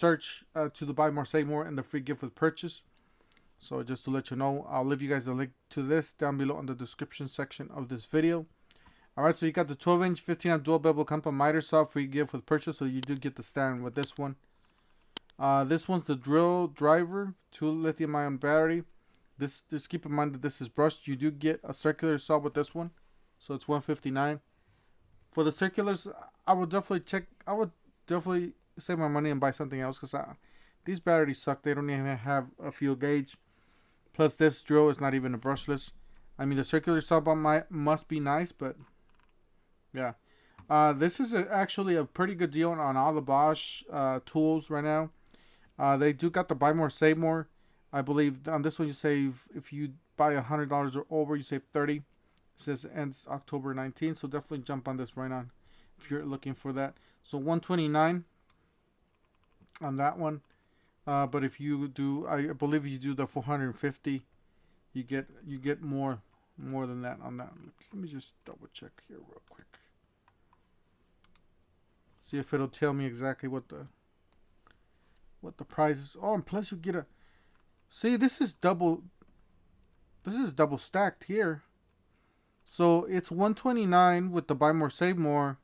search to the buy more, save more, and the free gift with purchase. So just to let you know, I'll leave you guys a link to this down below in the description section of this video. Alright, so you got the 12-inch 15 amp dual bevel Comica miter saw free gift with purchase, so you do get the stand with this one. This one's the drill driver, 2 lithium ion battery. Just keep in mind that this is brushed. You do get a circular saw with this one, so it's $159. For the circulars, I would definitely save my money and buy something else, because these batteries suck. They don't even have a fuel gauge. Plus, this drill is not even a brushless. I mean, the circular saw must be nice, but yeah. This is actually a pretty good deal on all the Bosch tools right now. They do got the buy more, save more. I believe on this one you save, if you buy $100 or over, you save $30. It says ends October 19th, so definitely jump on this right on if you're looking for that. So $129 on that one. But if you do, I believe you do the $450, you get more than that on that. Let me just double check here real quick. See if it'll tell me exactly what the price is. Oh, and plus you get a, see, this is double stacked here. So it's $129 with the buy more, save more.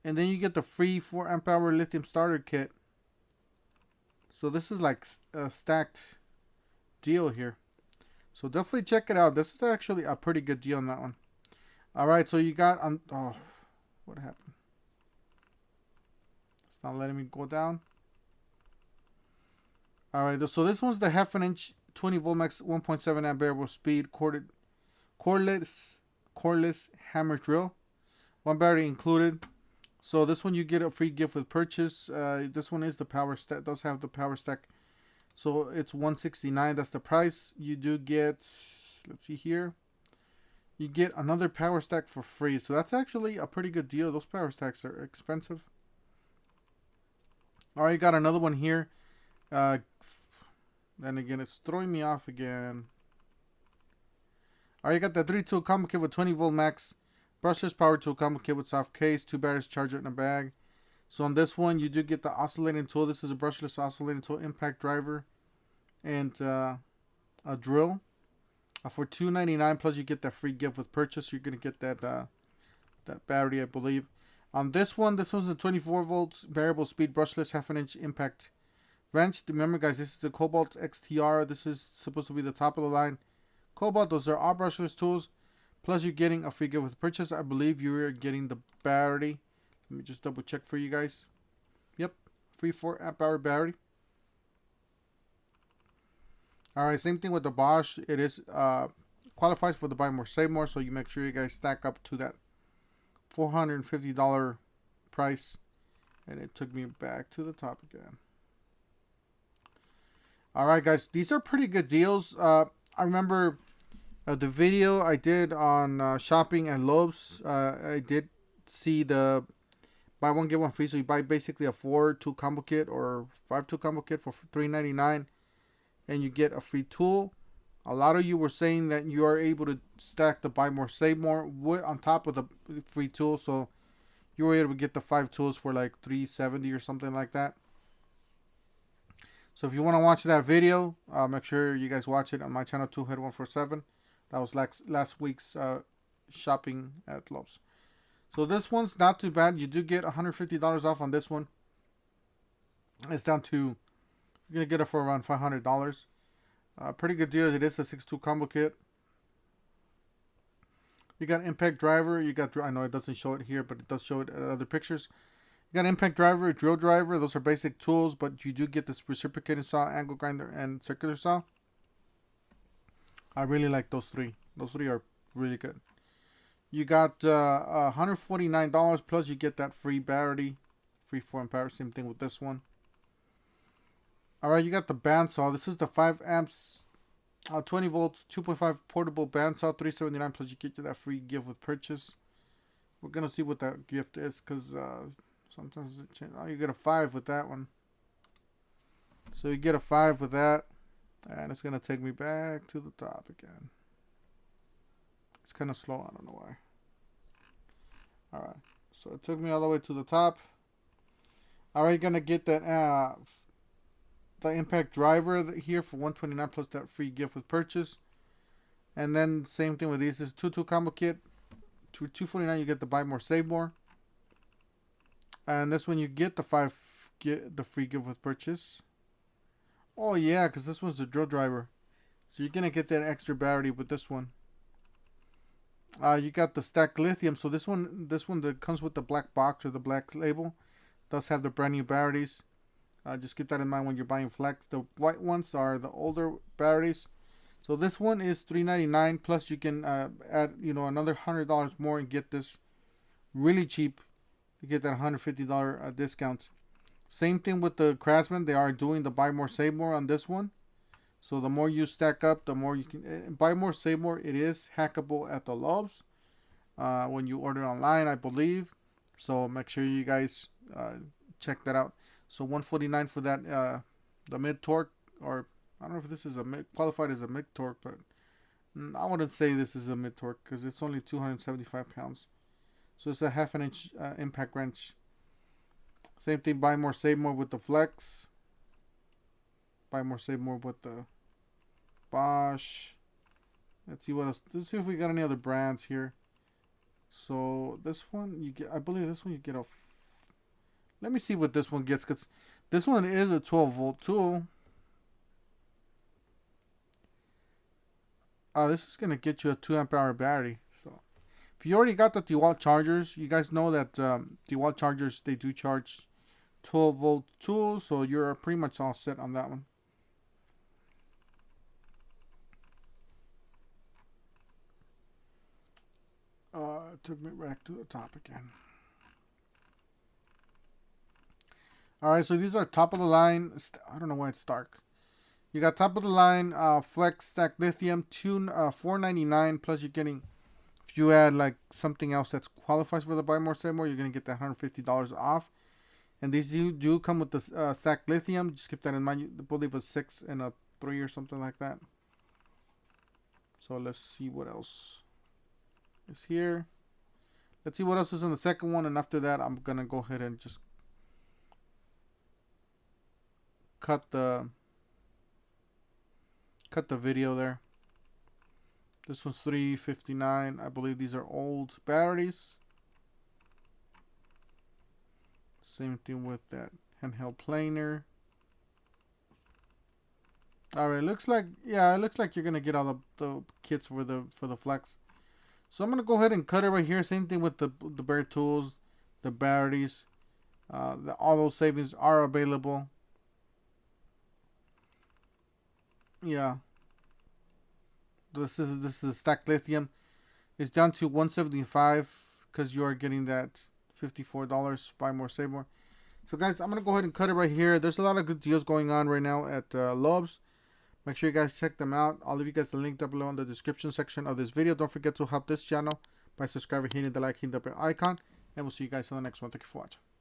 And then you get the free 4 amp hour lithium starter kit. So this is like a stacked deal here. So definitely check it out. This is actually a pretty good deal on that one. Alright, so you got on, oh, what happened? It's not letting me go down. Alright, so this one's the half an inch 20 volt max 1.7 amp variable speed cordless hammer drill. 1 battery included. So this one you get a free gift with purchase. This one is the power stack, does have the power stack. So it's $169. That's the price. You do get, let's see here, you get another power stack for free. So that's actually a pretty good deal. Those power stacks are expensive. All right, you got another one here. Then again, it's throwing me off again. All right, you got the 3-tool combo kit with 20 volt max brushless power tool combo kit with soft case, 2 batteries, charger in a bag. So on this one, you do get the oscillating tool. This is a brushless oscillating tool, impact driver, and a drill for $299. Plus, you get that free gift with purchase. You're gonna get that that battery, I believe. On this one's a 24 volts variable speed brushless half an inch impact wrench. Remember, guys, this is the Cobalt XTR. This is supposed to be the top of the line Cobalt. Those are all brushless tools. Plus, you're getting a free gift with purchase. I believe you're getting the battery. Let me just double check for you guys. Yep, free 4 amp hour battery. Alright, same thing with the Bosch. It is qualifies for the buy more, save more. So you make sure you guys stack up to that $450 price. And it took me back to the top again. Alright, guys, these are pretty good deals. I remember the video I did on shopping at Lowe's. I did see the buy one get one free. So you buy basically a 4-tool combo kit or 5-tool combo kit for $3.99, and you get a free tool. A lot of you were saying that you are able to stack the buy more, save more on top of the free tool. So you were able to get the 5 tools for like $370 or something like that. So if you want to watch that video, make sure you guys watch it on my channel, Toolhead147. That was last week's shopping at Lowe's. So this one's not too bad. You do get $150 off on this one. It's down to, you're going to get it for around $500. Pretty good deal. It is a 6-tool combo kit. You got impact driver. You got, I know it doesn't show it here, but it does show it in other pictures. You got impact driver, drill driver. Those are basic tools, but you do get this reciprocating saw, angle grinder, and circular saw. I really like those 3. Those 3 are really good. You got $149 plus you get that free battery, free 4 amp hour. Same thing with this one. All right, you got the bandsaw. This is the 5 amps, 20 volts, 2.5 portable bandsaw, $379 plus you get that free gift with purchase. We're gonna see what that gift is, because sometimes it changes. Oh, you get a 5 with that one. So you get a 5 with that. And it's going to take me back to the top again. It's kind of slow. I don't know why. Alright. So it took me all the way to the top. All right, gonna get that the impact driver here for $129 plus that free gift with purchase. And then same thing with these. This is 2 combo kit. To $249 you get the buy more save more. And this one you get the the free gift with purchase. Oh yeah, because this one's the drill driver. So you're gonna get that extra battery with this one. You got the stack lithium. So this one that comes with the black box or the black label does have the brand new batteries. Just keep that in mind when you're buying flex. The white ones are the older batteries. So this one is $399 plus you can add another $100 more and get this really cheap. You get that $150 discount. Same thing with the Craftsman. They are doing the buy more save more on this one. So the more you stack up, the more you can buy more save more. It is hackable at the Loves when you order online, I believe. So make sure you guys check that out. So $149 for that the mid torque, or I don't know if this is qualified as a mid torque, but I wouldn't say this is a mid torque because it's only 275 pounds. So it's a half an inch impact wrench. Same thing, buy more save more with the flex. Buy more save more with the Bosch. Let's see what else. Let's see if we got any other brands here. So this one you get, I believe this one you get a. Let me see what this one gets, because this one is a 12-volt tool. This is gonna get you a 2 amp hour battery. So if you already got the DeWalt chargers, you guys know that DeWalt chargers, they do charge 12-volt tools, so you're pretty much all set on that one. Took me back to the top again. Alright, so these are top of the line. I don't know why it's dark. You got top of the line flex stack lithium, $499 plus you're getting, if you add like something else that qualifies for the buy more save more, you're gonna get that $150 off. And these do come with the stack lithium. Just keep that in mind. I believe a 6 and a 3 or something like that. So let's see what else is here. Let's see what else is in the second one, and after that I'm gonna go ahead and just cut the video there. This one's $359. I believe these are old batteries. Same thing with that handheld planer. Alright, looks like, yeah, it looks like you're gonna get all the kits for the flex. So I'm gonna go ahead and cut it right here. Same thing with the bare tools, the batteries. All those savings are available. Yeah. This is stacked lithium. It's down to $175 because you are getting that $54 buy more save more. So guys, I'm gonna go ahead and cut it right here. There's a lot of good deals going on right now at Loves. Make sure you guys check them out. I'll leave you guys the link down below in the description section of this video. Don't forget to help this channel by subscribing, hitting the like, hitting the bell icon, and we'll see you guys in the next one. Thank you for watching.